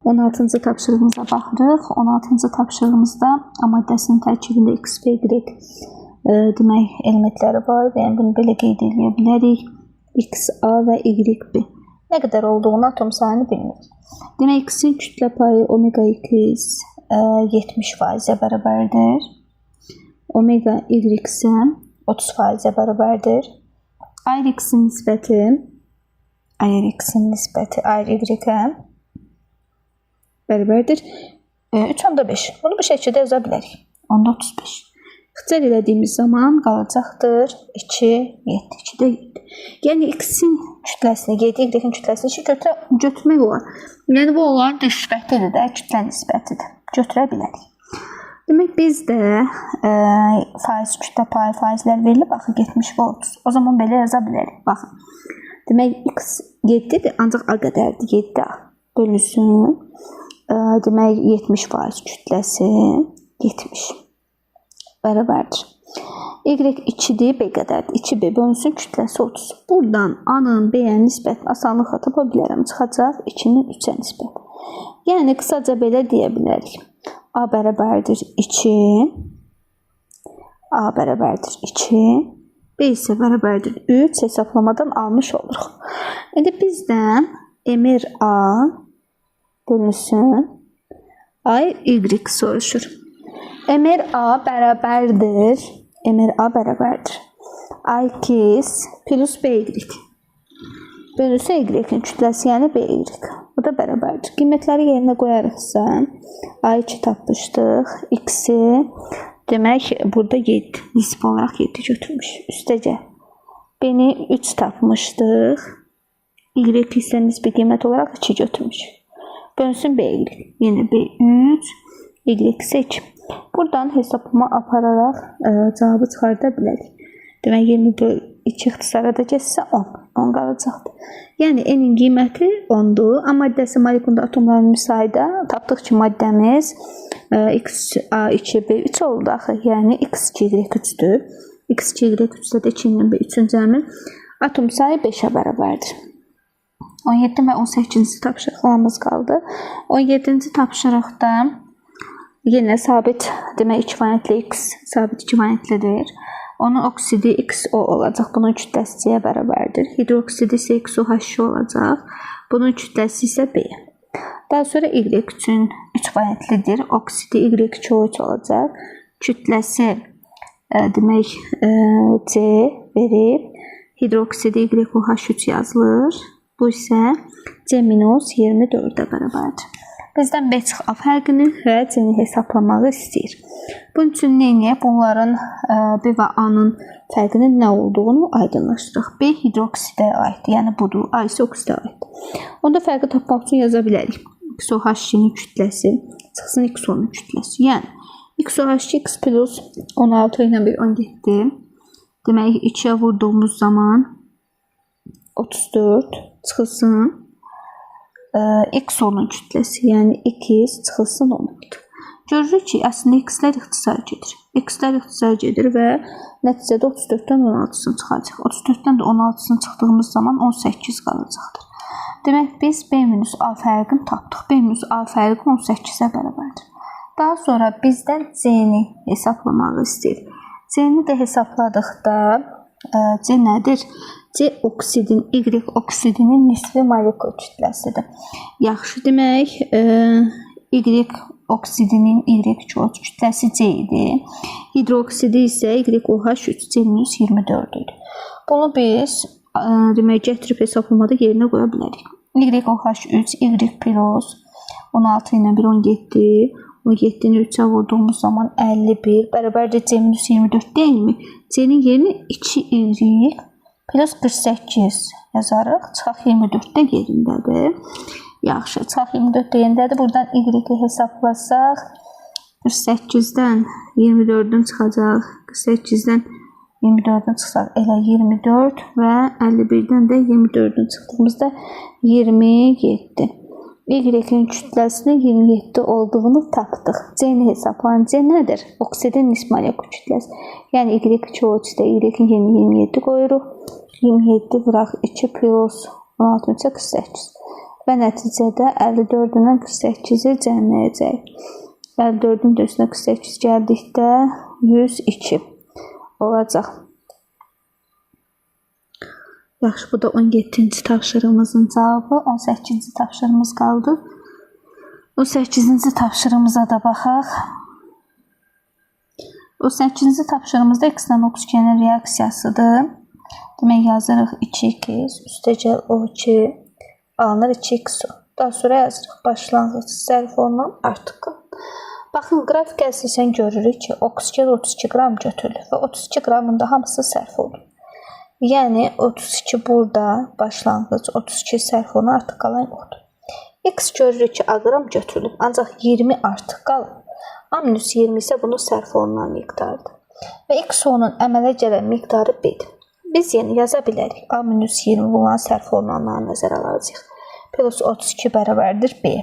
16-cı tapşırığımıza baxırıq. 16-cı tapşırığımızda A maddəsinin tərkibində X və Y demək elementləri var. Yəni bunu belə qeyd edə bilərik. X, A və Y, B. Nə qədər olduğunu atom sayını bilmirik. Demək X-in kütlə payı omega X 70%-ə bərabərdir. Omega Y isə 30%-ə bərabərdir. Ayrı-X-in nisbəti AY-ə bərabərdir 3.5. Bunu bu şəkildə yaza bilərik. 10.35. İxtisar elədiyimiz zaman qalacaqdır 2, 7. 2-də 7. Yəni X-in kütləsini, 7, Y-in kütləsini götürmək olar. Yəni bu onların nisbətidir də, kütlə nisbətidir. Götürə bilərik. Demək biz də faiz, kütlə payı, faizlər verilib. Baxın 70 və 30. O zaman belə yaza bilərik. Baxın. Demək X 7-dir, ancaq A qədərdir. 7 bölünsün. Demək 70% kütləsi 70 bərabərdir. Y 2-dir, B qədərdir. 2B bölünsün, kütləsi 30. Buradan A-nın B-yə nisbətini asanlıqla tapa bilərəm. Çıxacaq 2-nin 3-ə nisbət. Yəni qısaca belə deyə bilərik. A bərabərdir 2. A bərabərdir 2. B isə bərabərdir 3. Hesablamadan almış oluruq. İndi bizdən MR-A bölünsün AY soruşur. MR-A bərabərdir AX plus BY bölünsün Y-in kütləsi, yəni BY. Bu da bərabərdir. Qiymətləri yerinə qoyarıqsa A2 tapmışdıq. X-i demək burada 7. Nisbi olaraq 7 götürmüş. Üstəcə B-ni 3 tapmışdıq. Y isə nisbi qiymət olaraq 2 götürmüş. Bölünsün BY. Yəni B3, Y isə 2. Buradan hesablama apararaq cavabı çıxarda bilərik. Demək 22 ixtisara da keçsə 10 qalacaqdır. Yəni N-in qiyməti 10-dur. A maddəsi molekulunda atomların müsahidə. Tapdıq ki, maddəmiz X2B3 oldu axı. Yəni X2Y3-dür. X2Y3-də də 2-nin B3-ün cəmi atom sayı 5-ə bərabərdir. 17 və 18-ci tapşırıqlarımız qaldı. 17-ci tapşırıqda yenə sabit, demək 2 valentli X sabit 2 valentlidir. Onun oksidi XO olacaq. Bunun kütləsi C-yə bərabərdir. Hidroksidi isə XOH olacaq. Bunun kütləsi isə B. Daha sonra Y üçün 3 valentlidir. Oksidi Y2O3 olacaq. Kütləsi demək C verib. Hidroksidi YOH3 yazılır. Bu isə C-24-ə bərabərdir. Bizdən B çıx A fərqini və C-ni hesablamağı istəyir. Bunun üçün neyiniyək? Bunların B və A-nın fərqinin nə olduğunu aydınlaşdırıq. B hidroksidə aiddir, yəni budur. A isə oksidə aiddir. Onda fərqi tapmaq üçün yaza bilərik. XOH2-nin kütləsi çıxsın XO-nun kütləsi. Yəni XOH2 X plus 16 ilə 1 17. Demək 2-yə vurduğumuz zaman 34 çıxılsın XO-nun kütləsi, yəni 2 çıxılsın 16. Görürük ki, əslində X-lər ixtisar gedir. X-lər ixtisar gedir və nəticədə 34-dən 16-sını çıxacaq. 34-dən də 16-sını çıxdığımız zaman 18 qalacaqdır. Demək, biz B-A fərqini tapdıq. B-A fərqi 18-ə bərabərdir. Daha sonra bizdən C-ni hesablamağı istəyir. C-ni də hesabladıqda C nədir? C oksidin, Y oksidinin nisbi molekul kütləsidir. Yaxşı, demək, Y oksidinin Y2O3 kütləsi C idi. Hidroksidi isə YOH3 C-24 idi. Bunu biz demək, gətirib hesablamada yerinə qoya bilərik. YOH3, Y plus 16 ilə 1 17. 17-ni 3-ə vurduğumuz zaman 51 bərabərdir C-24 deyilmi? C-nin yerini 2Y plus 48 yazarıq. Çıxaq 24-də yerindədir. Yaxşı, çıxaq 24-də yerindədir. Buradan Y-i hesablasaq 48-dən 24-dən çıxacaq. 48-dən 24-dən çıxsaq elə 24 və 51-dən də 24-dən çıxdığımızda 27. Y-in kütləsinin 27 olduğunu tapdıq. C-ni hesablayın. C nədir? Oksidin nisbi molekul kütləsi. Yəni Y2O3-də Y-in yerini 27 qoyuruq. 27 vuraq 2 plus 16 48. və nəticədə 54-dən 48-i cəmləyəcək. 54-ün də üstünə 48 gəldikdə 102 olacaq. Yaxşı, bu da 17-ci tapşırığımızın cavabı. 18-ci tapşırığımız qaldı. 18-ci tapşırığımıza da baxaq. 18-ci tapşırığımızda x-dən oksigenin reaksiyasıdır. Demək, yazırıq 2x üstəgəl O2 alınır 2x-o. Daha sonra yazırıq başlanğıc zərf olunan artıqı. Baxın, qrafik əsasən görürük ki, oksigen 32 qram götürülür və 32 qramın da hamısı sərf olur. Yəni, 32 burada başlanğıc, 32 sərf olunan artıq qalan yoxdur. X görürük ki, A qram götürülür, ancaq 20 artıq qalır. A-20 isə bunu sərf olunan miqdardır. Və X-onun əmələ gələn miqdarı B-dir. Biz yəni yaza bilərik. A-20 bunların sərf olunanları nəzərə alacaq. Plus 32 bərabərdir B.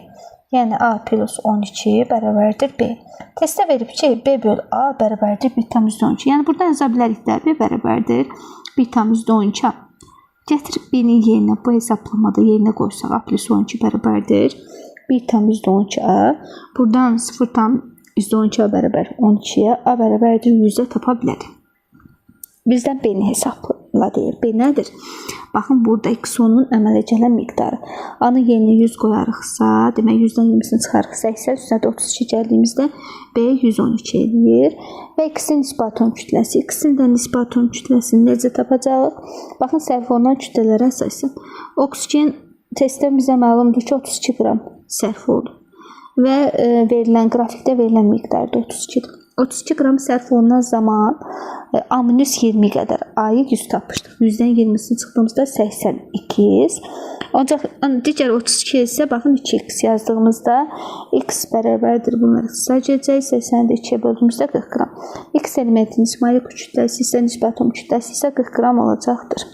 Yəni A plus 12 bərabərdir B. Testdə verib ki, B böl A bərabərdir 1/12. Yəni buradan yaza bilərik də B bərabərdir 1/12. Gətirib B-nin yerinə bu hesablamada yerinə qoysaq A plus 12 bərabərdir 1/12A. Buradan 0/12A bərabər 12-yə A bərabərdir 100-ə tapa bilərik. Bizdən B-ni hesabla deyir. B nədir? Baxın, burada X-onun əmələ gələn miqdarı. A-nın yerinə 100 qoyarıqsa, demək 100-dən 20-sini çıxarıq 80, üstünə də 32 gəldiyimizdə B 112 edir. Və X-in nisbi atom kütləsi. X-in də nisbi atom kütləsini necə tapacağıq? Baxın, sərf olunan kütlələrə əsasən. Oksigen testdən bizə məlumdur ki, 32 qram sərf oldu. Və verilən qrafikdə verilən miqdar da 32-dir. 32 qram sərf olunan zaman A-20 qədər A-yı 100 tapmışdıq. 100-dən 20-sini çıxdığımızda 82. Ancaq digər 32 isə baxın 2x yazdığımızda x bərabərdir. Bunlar ixtisar edəcək. 80-də 2-yə böldüyümüzdə 40 qram. X elementinin icmali kütləsi isə nisbi atom kütləsi isə 40 qram olacaqdır.